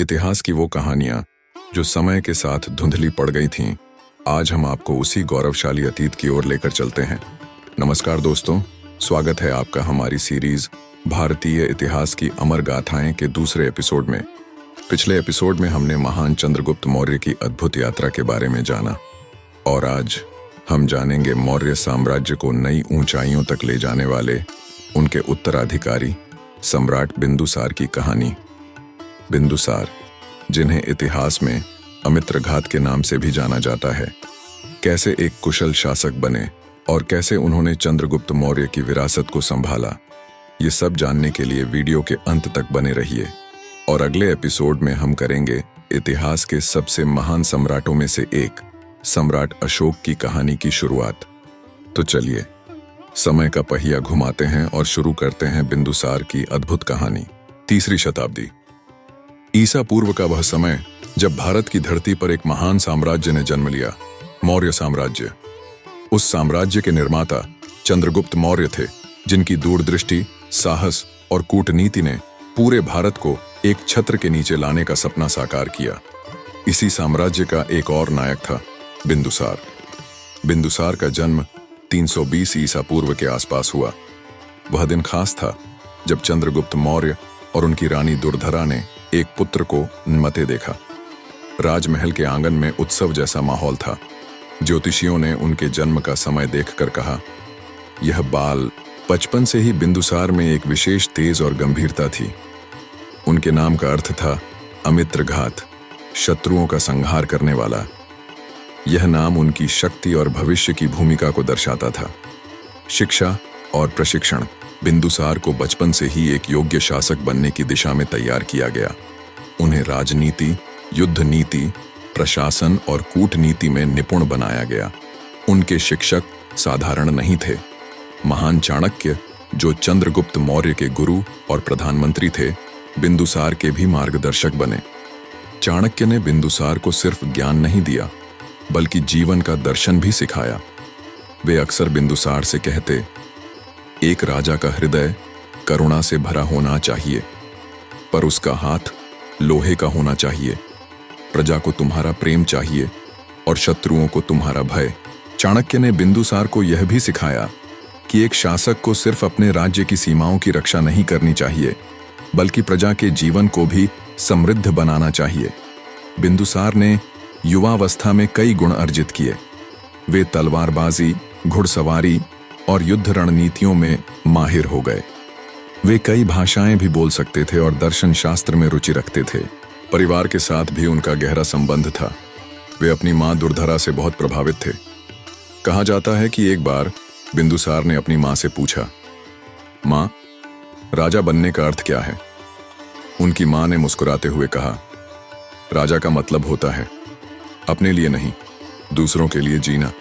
इतिहास की वो कहानियां जो समय के साथ धुंधली पड़ गई थीं, आज हम आपको उसी गौरवशाली अतीत की ओर लेकर चलते हैं। नमस्कार दोस्तों, स्वागत है आपका हमारी सीरीज भारतीय इतिहास की अमर गाथाएं के दूसरे एपिसोड में। पिछले एपिसोड में हमने महान चंद्रगुप्त मौर्य की अद्भुत यात्रा के बारे में जाना और आज हम जानेंगे मौर्य साम्राज्य को नई ऊंचाइयों तक ले जाने वाले उनके उत्तराधिकारी सम्राट बिंदुसार की कहानी। बिंदुसार, जिन्हें इतिहास में अमित्रघात के नाम से भी जाना जाता है, कैसे एक कुशल शासक बने और कैसे उन्होंने चंद्रगुप्त मौर्य की विरासत को संभाला, ये सब जानने के लिए वीडियो के अंत तक बने रहिए। और अगले एपिसोड में हम करेंगे इतिहास के सबसे महान सम्राटों में से एक सम्राट अशोक की कहानी की शुरुआत। तो चलिए समय का पहिया घुमाते हैं और शुरू करते हैं बिंदुसार की अद्भुत कहानी। 3री शताब्दी ईसा पूर्व का वह समय जब भारत की धरती पर एक महान साम्राज्य ने जन्म लिया, मौर्य साम्राज्य। उस साम्राज्य के निर्माता चंद्रगुप्त मौर्य थे, जिनकी दूरदृष्टि, साहस और कूटनीति ने पूरे भारत को एक छत्र के नीचे लाने का सपना साकार किया। इसी साम्राज्य का एक और नायक था बिंदुसार। बिंदुसार का जन्म 320 ईसा पूर्व के आसपास हुआ। वह दिन खास था जब चंद्रगुप्त मौर्य और उनकी रानी दुर्धरा ने एक पुत्र को नमते देखा। राजमहल के आंगन में उत्सव जैसा माहौल था। ज्योतिषियों ने उनके जन्म का समय देखकर कहा, यह बाल बचपन से ही बिंदुसार में एक विशेष तेज और गंभीरता थी। उनके नाम का अर्थ था अमित्रघात, शत्रुओं का संहार करने वाला। यह नाम उनकी शक्ति और भविष्य की भूमिका को दर्शाता था। शिक्षा और प्रशिक्षण बिंदुसार को बचपन से ही एक योग्य शासक बनने की दिशा में तैयार किया गया। उन्हें राजनीति, युद्ध नीति, प्रशासन और कूटनीति में निपुण बनाया गया। उनके शिक्षक साधारण नहीं थे। महान चाणक्य, जो चंद्रगुप्त मौर्य के गुरु और प्रधानमंत्री थे, बिंदुसार के भी मार्गदर्शक बने। चाणक्य ने बिंदुसार को सिर्फ ज्ञान नहीं दिया, बल्कि जीवन का दर्शन भी सिखाया। वे अक्सर बिंदुसार से कहते, एक राजा का हृदय करुणा से भरा होना चाहिए, पर उसका हाथ लोहे का होना चाहिए। प्रजा को तुम्हारा प्रेम चाहिए और शत्रुओं को तुम्हारा भय। चाणक्य ने बिंदुसार को यह भी सिखाया कि एक शासक को सिर्फ अपने राज्य की सीमाओं की रक्षा नहीं करनी चाहिए, बल्कि प्रजा के जीवन को भी समृद्ध बनाना चाहिए। बिंदुसार ने युवावस्था में कई गुण अर्जित किए। वे तलवारबाजी, घुड़सवारी और युद्ध रणनीतियों में माहिर हो गए। वे कई भाषाएं भी बोल सकते थे और दर्शन शास्त्र में रुचि रखते थे। परिवार के साथ भी उनका गहरा संबंध था। वे अपनी मां दुर्धरा से बहुत प्रभावित थे। कहा जाता है कि एक बार बिंदुसार ने अपनी मां से पूछा, मां, राजा बनने का अर्थ क्या है? उनकी मां ने मुस्कुराते हुए कहा, राजा का मतलब होता है अपने लिए नहीं, दूसरों के लिए जीना।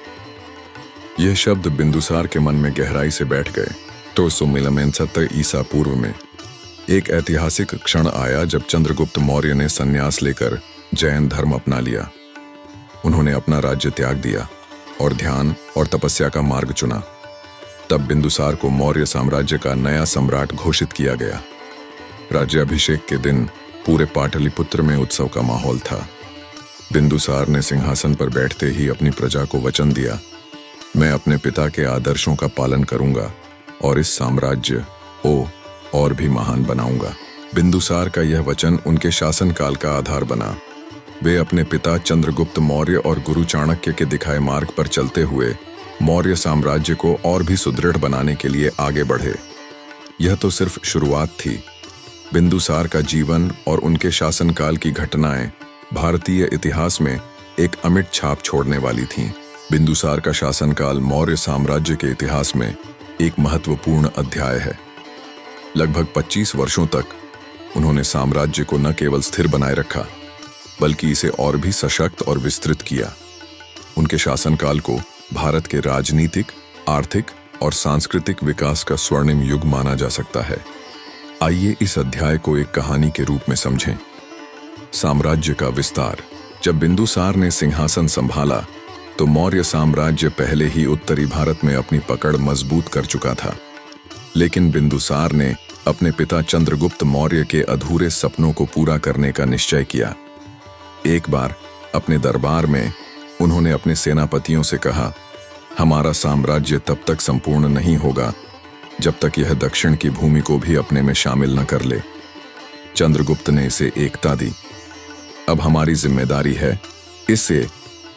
यह शब्द बिंदुसार के मन में गहराई से बैठ गए। तो 170 ईसा पूर्व में एक ऐतिहासिक क्षण आया जब चंद्रगुप्त मौर्य ने संन्यास लेकर जैन धर्म अपना लिया। उन्होंने अपना राज्य त्याग दिया और ध्यान और तपस्या का मार्ग चुना। तब बिंदुसार को मौर्य साम्राज्य का नया सम्राट घोषित किया गया। राज्याभिषेक के दिन पूरे पाटलिपुत्र में उत्सव का माहौल था। बिंदुसार ने सिंहासन पर बैठते ही अपनी प्रजा को वचन दिया, मैं अपने पिता के आदर्शों का पालन करूंगा और इस साम्राज्य को और भी महान बनाऊंगा। बिंदुसार का यह वचन उनके शासनकाल का आधार बना। वे अपने पिता चंद्रगुप्त मौर्य और गुरु चाणक्य के दिखाए मार्ग पर चलते हुए मौर्य साम्राज्य को और भी सुदृढ़ बनाने के लिए आगे बढ़े। यह तो सिर्फ शुरुआत थी। बिंदुसार का जीवन और उनके शासनकाल की घटनाएं भारतीय इतिहास में एक अमिट छाप छोड़ने वाली थीं। बिंदुसार का शासनकाल मौर्य साम्राज्य के इतिहास में एक महत्वपूर्ण अध्याय है। लगभग 25 वर्षों तक उन्होंने साम्राज्य को न केवल स्थिर बनाए रखा, बल्कि इसे और भी सशक्त और विस्तृत किया। उनके शासनकाल को भारत के राजनीतिक, आर्थिक और सांस्कृतिक विकास का स्वर्णिम युग माना जा सकता है। आइए इस अध्याय को एक कहानी के रूप में समझें। साम्राज्य का विस्तार। जब बिंदुसार ने सिंहासन संभाला तो मौर्य साम्राज्य पहले ही उत्तरी भारत में अपनी पकड़ मजबूत कर चुका था। लेकिन बिंदुसार ने अपने पिता चंद्रगुप्त मौर्य के अधूरे सपनों को पूरा करने का निश्चय किया। एक बार अपने दरबार में उन्होंने अपने सेनापतियों से कहा, हमारा साम्राज्य तब तक संपूर्ण नहीं होगा जब तक यह दक्षिण की भूमि को भी अपने में शामिल न कर ले। चंद्रगुप्त ने इसे एकता दी। अब हमारी जिम्मेदारी है इसे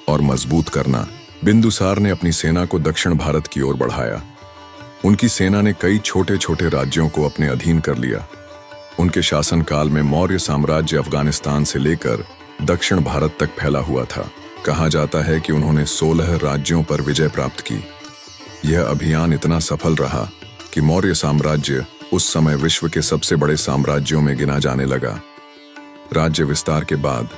और मजबूत करना। बिंदुसार ने अपनी सेना को दक्षिण भारत की ओर बढ़ाया। उनकी सेना ने कई छोटे छोटे राज्यों को अपने अधीन कर लिया। उनके शासनकाल में मौर्य साम्राज्य अफगानिस्तान से लेकर दक्षिण भारत तक फैला हुआ था। कहा जाता है कि उन्होंने 16 राज्यों पर विजय प्राप्त की। यह अभियान इतना सफल रहा कि मौर्य साम्राज्य उस समय विश्व के सबसे बड़े साम्राज्यों में गिना जाने लगा। राज्य विस्तार के बाद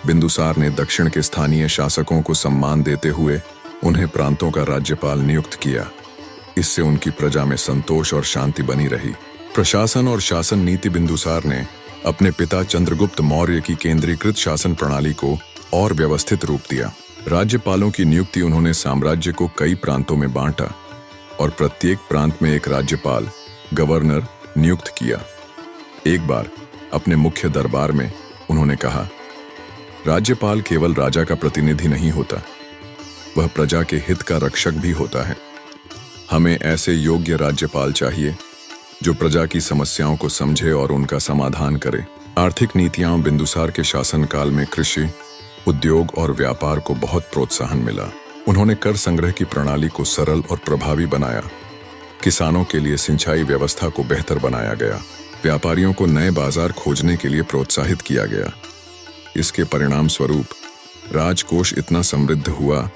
बिंदुसार ने दक्षिण के स्थानीय शासकों को सम्मान देते हुए उन्हें प्रांतों का राज्यपाल नियुक्त किया। इससे उनकी प्रजा में संतोष और शांति बनी रही। प्रशासन और शासन नीति। बिंदुसार ने अपने पिता चंद्रगुप्त मौर्य की केंद्रीकृत शासन प्रणाली को और व्यवस्थित रूप दिया। राज्यपालों की नियुक्ति उन्होंने साम्राज्य को कई प्रांतों में बांटा और प्रत्येक प्रांत में एक राज्यपाल, गवर्नर नियुक्त किया। एक बार अपने मुख्य दरबार में उन्होंने कहा, राज्यपाल केवल राजा का प्रतिनिधि नहीं होता, वह प्रजा के हित का रक्षक भी होता है। हमें ऐसे योग्य राज्यपाल चाहिए जो प्रजा की समस्याओं को समझे और उनका समाधान करे। आर्थिक नीतियां। बिंदुसार के शासनकाल में कृषि, उद्योग और व्यापार को बहुत प्रोत्साहन मिला। उन्होंने कर संग्रह की प्रणाली को सरल और प्रभावी बनाया। किसानों के लिए सिंचाई व्यवस्था को बेहतर बनाया गया। व्यापारियों को नए बाजार खोजने के लिए प्रोत्साहित किया गया। इसके परिणाम स्वरूप राजकोष इतना समृद्ध हुआ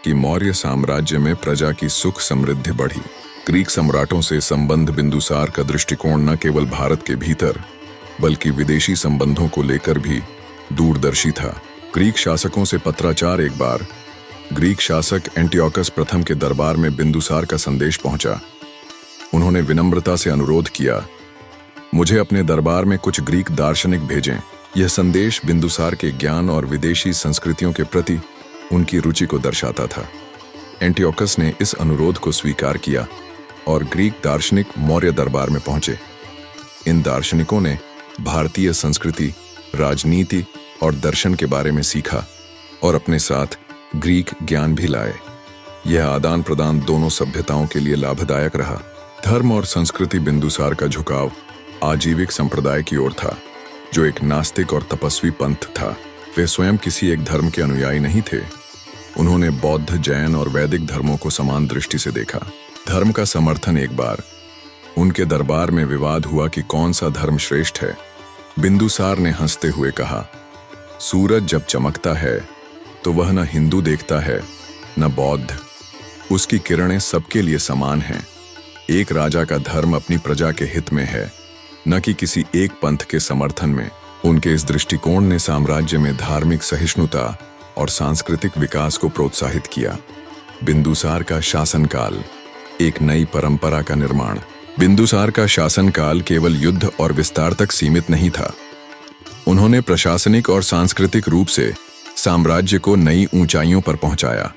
कि मौर्य साम्राज्य में प्रजा की सुख समृद्धि बढ़ी। ग्रीक सम्राटों से संबंध। बिंदुसार का दृष्टिकोण न केवल भारत के भीतर बल्कि विदेशी संबंधों को लेकर भी दूरदर्शी था। ग्रीक शासकों से पत्राचार। एक बार ग्रीक शासक एंटियोकस प्रथम के दरबार में बिंदुसार का संदेश पहुंचा। उन्होंने विनम्रता से अनुरोध किया, मुझे अपने दरबार में कुछ ग्रीक दार्शनिक भेजें। यह संदेश बिंदुसार के ज्ञान और विदेशी संस्कृतियों के प्रति उनकी रुचि को दर्शाता था। एंटियोकस ने इस अनुरोध को स्वीकार किया और ग्रीक दार्शनिक मौर्य दरबार में पहुंचे। इन दार्शनिकों ने भारतीय संस्कृति, राजनीति और दर्शन के बारे में सीखा और अपने साथ ग्रीक ज्ञान भी लाए। यह आदान प्रदान दोनों सभ्यताओं के लिए लाभदायक रहा। धर्म और संस्कृति। बिंदुसार का झुकाव आजीविक संप्रदाय की ओर था, जो एक नास्तिक और तपस्वी पंथ था। वे स्वयं किसी एक धर्म के अनुयायी नहीं थे। उन्होंने बौद्ध, जैन और वैदिक धर्मों को समान दृष्टि से देखा। धर्म का समर्थन। एक बार उनके दरबार में विवाद हुआ कि कौन सा धर्म श्रेष्ठ है। बिंदुसार ने हंसते हुए कहा, सूरज जब चमकता है तो वह न हिंदू देखता है न बौद्ध। उसकी किरणें सबके लिए समान हैं। एक राजा का धर्म अपनी प्रजा के हित में है, न कि किसी एक पंथ के समर्थन में। उनके इस दृष्टिकोण ने साम्राज्य में धार्मिक सहिष्णुता और सांस्कृतिक विकास को प्रोत्साहित किया। बिंदुसार का शासनकाल। एक नई परंपरा का निर्माण। बिंदुसार का शासनकाल केवल युद्ध और विस्तार तक सीमित नहीं था। उन्होंने प्रशासनिक और सांस्कृतिक रूप से साम्राज्य को नई ऊंचाइयों पर पहुंचाया।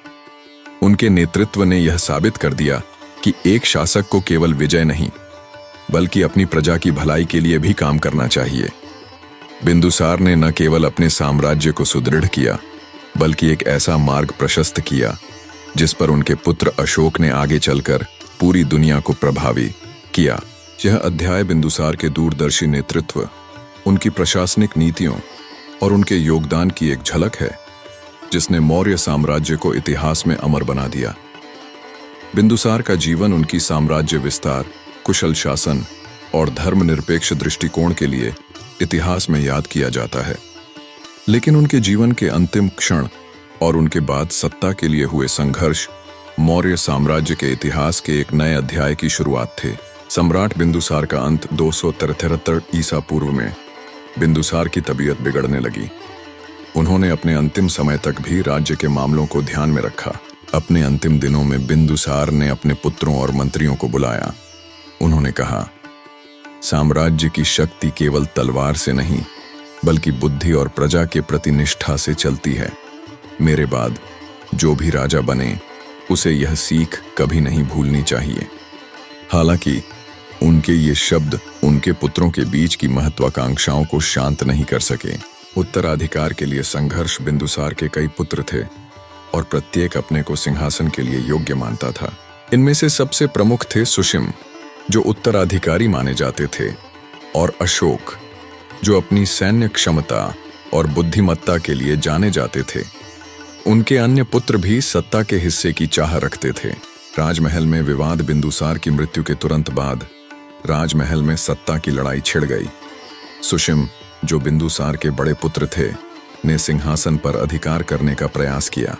उनके नेतृत्व ने यह साबित कर दिया कि एक शासक को केवल विजय नहीं बल्कि अपनी प्रजा की भलाई के लिए भी काम करना चाहिए। बिंदुसार ने न केवल अपने साम्राज्य को सुदृढ़ किया बल्कि एक ऐसा मार्ग प्रशस्त किया जिस पर उनके पुत्र अशोक ने आगे चलकर पूरी दुनिया को प्रभावी किया। यह अध्याय बिंदुसार के दूरदर्शी नेतृत्व, उनकी प्रशासनिक नीतियों और उनके योगदान की एक झलक है जिसने मौर्य साम्राज्य को इतिहास में अमर बना दिया। बिंदुसार का जीवन उनकी साम्राज्य विस्तार, कुशल शासन और धर्मनिरपेक्ष दृष्टिकोण के लिए इतिहास में याद किया जाता है। लेकिन उनके जीवन के अंतिम क्षण और उनके बाद सत्ता के लिए हुए संघर्ष मौर्य साम्राज्य के इतिहास के एक नए अध्याय की शुरुआत थे। सम्राट बिंदुसार का अंत। 273 ईसा पूर्व में बिंदुसार की तबीयत बिगड़ने लगी। उन्होंने अपने अंतिम समय तक भी राज्य के मामलों को ध्यान में रखा। अपने अंतिम दिनों में बिंदुसार ने अपने पुत्रों और मंत्रियों को बुलाया। उन्होंने कहा, साम्राज्य की शक्ति केवल तलवार से नहीं बल्कि बुद्धि और प्रजा के प्रति निष्ठा से चलती है। मेरे बाद जो भी राजा बने उसे यह सीख कभी नहीं भूलनी चाहिए। हालांकि उनके ये शब्द उनके पुत्रों के बीच की महत्वाकांक्षाओं को शांत नहीं कर सके। उत्तराधिकार के लिए संघर्ष। बिंदुसार के कई पुत्र थे और प्रत्येक अपने को सिंहासन के लिए योग्य मानता था। इनमें से सबसे प्रमुख थे सुशिम, जो उत्तराधिकारी माने जाते थे, और अशोक, जो अपनी सैन्य क्षमता और बुद्धिमत्ता के लिए जाने जाते थे। उनके अन्य पुत्र भी सत्ता के हिस्से की चाह रखते थे। राजमहल में विवाद। बिंदुसार की मृत्यु के तुरंत बाद राजमहल में सत्ता की लड़ाई छिड़ गई। सुशिम, जो बिंदुसार के बड़े पुत्र थे, ने सिंहासन पर अधिकार करने का प्रयास किया,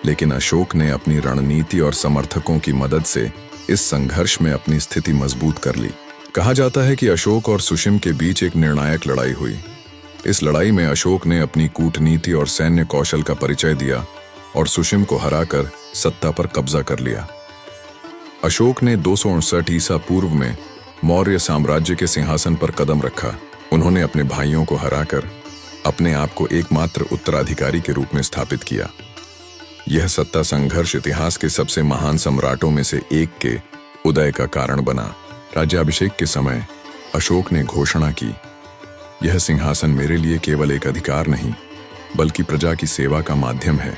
लेकिन अशोक ने अपनी रणनीति और समर्थकों की मदद से इस संघर्ष में अपनी स्थिति मजबूत कर ली। कहा जाता है कि अशोक और सुशिम के बीच एक निर्णायक लड़ाई हुई। इस लड़ाई में अशोक ने अपनी कूटनीति और सैन्य कौशल का परिचय दिया और सुशिम को हराकर सत्ता पर कब्जा कर लिया। अशोक ने 259 ईसा पूर्व में मौर्य साम्राज्य के सिंहासन पर कदम रखा। उन्होंने अपने भाइयों को हराकर अपने आप को एकमात्र उत्तराधिकारी के रूप में स्थापित किया। यह सत्ता संघर्ष इतिहास के सबसे महान सम्राटों में से एक के उदय का कारण बना। राज्याभिषेक के समय अशोक ने घोषणा की, यह सिंहासन मेरे लिए केवल एक अधिकार नहीं, बल्कि प्रजा की सेवा का माध्यम है।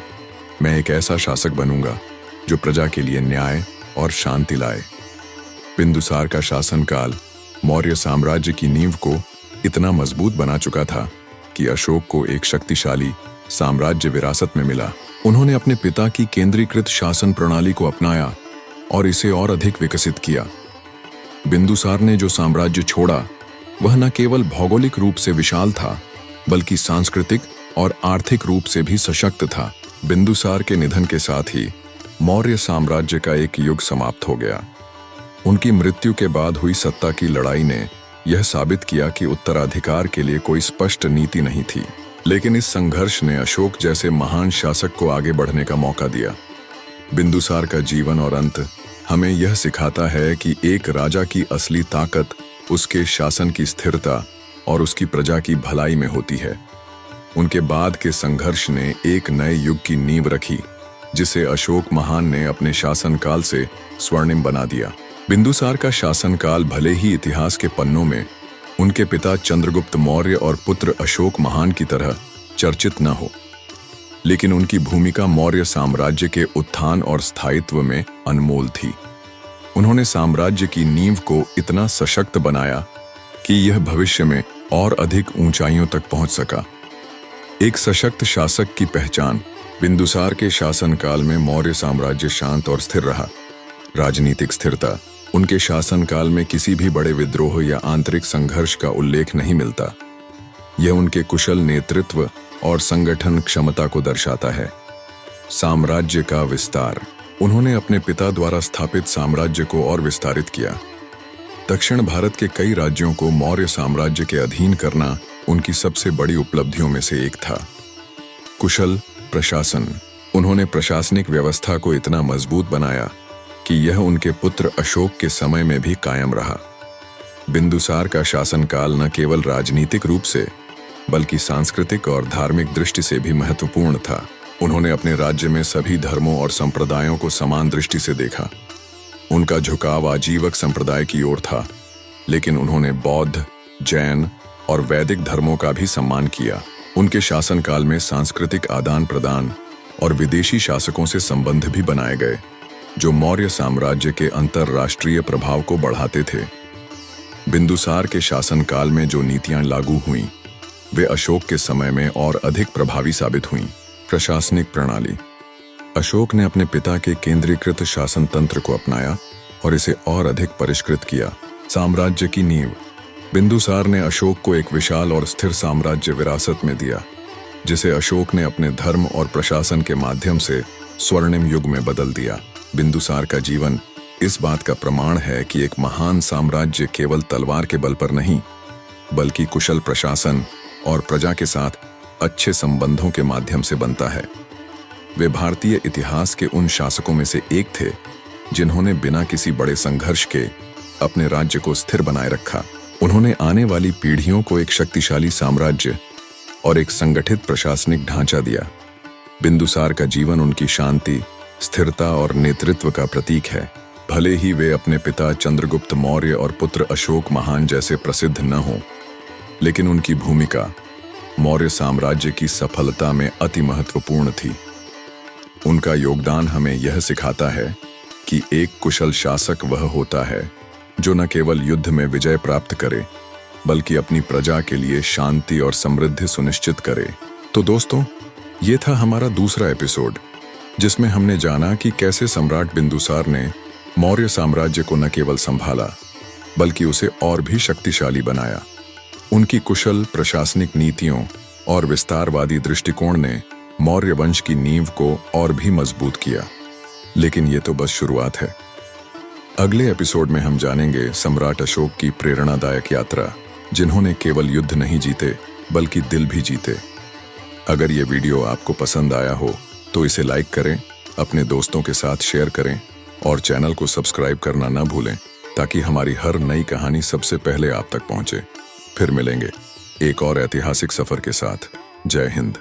मैं एक ऐसा शासक बनूंगा जो प्रजा के लिए न्याय और शांति लाए। बिंदुसार का शासनकाल मौर्य साम्राज्य की नींव को इतना मजबूत बना चुका था कि अशोक को एक शक्तिशाली साम्राज्य विरासत में मिला। उन्होंने अपने पिता की केंद्रीकृत शासन प्रणाली को अपनाया और इसे और अधिक विकसित किया। बिंदुसार ने जो साम्राज्य छोड़ा, वह न केवल भौगोलिक रूप से विशाल था, बल्कि सांस्कृतिक और आर्थिक रूप से भी सशक्त था। बिंदुसार के निधन के साथ ही मौर्य साम्राज्य का एक युग समाप्त हो गया। उनकी मृत्यु के बाद हुई सत्ता की लड़ाई ने यह साबित किया कि उत्तराधिकार के लिए कोई स्पष्ट नीति नहीं थी, लेकिन इस संघर्ष ने अशोक जैसे महान शासक को आगे बढ़ने का मौका दिया। बिंदुसार का जीवन और अंत हमें यह सिखाता है कि एक राजा की असली ताकत उसके शासन की स्थिरता और उसकी प्रजा की भलाई में होती है। उनके बाद के संघर्ष ने एक नए युग की नींव रखी, जिसे अशोक महान ने अपने शासनकाल से स्वर्णिम बना दिया। बिंदुसार का शासनकाल भले ही इतिहास के पन्नों में उनके पिता चंद्रगुप्त मौर्य और पुत्र अशोक महान की तरह चर्चित न हो, लेकिन उनकी भूमिका मौर्य साम्राज्य के उत्थान और स्थायित्व में अनमोल थी। उन्होंने साम्राज्य की नींव को इतना सशक्त बनाया कि यह भविष्य में और अधिक ऊंचाइयों तक पहुंच सका। एक सशक्त शासक की पहचान। बिंदुसार के शासनकाल में मौर्य साम्राज्य शांत और स्थिर रहा। राजनीतिक स्थिरता। उनके शासनकाल में किसी भी बड़े विद्रोह या आंतरिक संघर्ष का उल्लेख नहीं मिलता। यह उनके कुशल नेतृत्व और संगठन क्षमता को दर्शाता है। साम्राज्य का विस्तार। उन्होंने अपने पिता द्वारा स्थापित साम्राज्य को और विस्तारित किया। दक्षिण भारत के कई राज्यों को मौर्य साम्राज्य के अधीन करना उनकी सबसे बड़ी उपलब्धियों में से एक था। कुशल प्रशासन। उन्होंने प्रशासनिक व्यवस्था को इतना मजबूत बनाया कि यह उनके पुत्र अशोक के समय में भी कायम रहा। बिंदुसार का शासनकाल न केवल राजनीतिक रूप से, बल्कि सांस्कृतिक और धार्मिक दृष्टि से भी महत्वपूर्ण था। उन्होंने अपने राज्य में सभी धर्मों और संप्रदायों को समान दृष्टि से देखा। उनका झुकाव आजीवक संप्रदाय की ओर था, लेकिन उन्होंने बौद्ध, जैन और वैदिक धर्मों का भी सम्मान किया। उनके शासनकाल में सांस्कृतिक आदान प्रदान और विदेशी शासकों से संबंध भी बनाए गए, जो मौर्य साम्राज्य के अंतरराष्ट्रीय प्रभाव को बढ़ाते थे। बिंदुसार के शासनकाल में जो नीतियां लागू हुईं, वे अशोक के समय में और अधिक प्रभावी साबित हुईं। प्रशासनिक प्रणाली। अशोक ने अपने पिता के केंद्रीकृत शासन तंत्र को अपनाया और इसे और अधिक परिष्कृत किया। साम्राज्य की नींव। बिंदुसार ने अशोक को एक विशाल और स्थिर साम्राज्य विरासत में दिया, जिसे अशोक ने अपने धर्म और प्रशासन के माध्यम से स्वर्णिम युग में बदल दिया। बिंदुसार का जीवन इस बात का प्रमाण है कि एक महान साम्राज्य केवल तलवार के बल पर नहीं, बल्कि कुशल प्रशासन और प्रजा के साथ अच्छे संबंधों के माध्यम से बनता है। वे भारतीय इतिहास के उन शासकों में से एक थे जिन्होंने बिना किसी बड़े संघर्ष के अपने राज्य को स्थिर बनाए रखा। उन्होंने आने वाली पीढ़ियों को एक शक्तिशाली साम्राज्य और एक संगठित प्रशासनिक ढांचा दिया। बिंदुसार का जीवन उनकी शांति, स्थिरता और नेतृत्व का प्रतीक है। भले ही वे अपने पिता चंद्रगुप्त मौर्य और पुत्र अशोक महान जैसे प्रसिद्ध न हों, लेकिन उनकी भूमिका मौर्य साम्राज्य की सफलता में अति महत्वपूर्ण थी। उनका योगदान हमें यह सिखाता है कि एक कुशल शासक वह होता है जो न केवल युद्ध में विजय प्राप्त करे, बल्कि अपनी प्रजा के लिए शांति और समृद्धि सुनिश्चित करे। तो दोस्तों, ये था हमारा दूसरा एपिसोड, जिसमें हमने जाना कि कैसे सम्राट बिंदुसार ने मौर्य साम्राज्य को न केवल संभाला, बल्कि उसे और भी शक्तिशाली बनाया। उनकी कुशल प्रशासनिक नीतियों और विस्तारवादी दृष्टिकोण ने मौर्य वंश की नींव को और भी मजबूत किया। लेकिन ये तो बस शुरुआत है। अगले एपिसोड में हम जानेंगे सम्राट अशोक की प्रेरणादायक यात्रा, जिन्होंने केवल युद्ध नहीं जीते बल्कि दिल भी जीते। अगर ये वीडियो आपको पसंद आया हो तो इसे लाइक करें, अपने दोस्तों के साथ शेयर करें और चैनल को सब्सक्राइब करना ना भूलें, ताकि हमारी हर नई कहानी सबसे पहले आप तक पहुंचे। फिर मिलेंगे एक और ऐतिहासिक सफर के साथ। जय हिंद।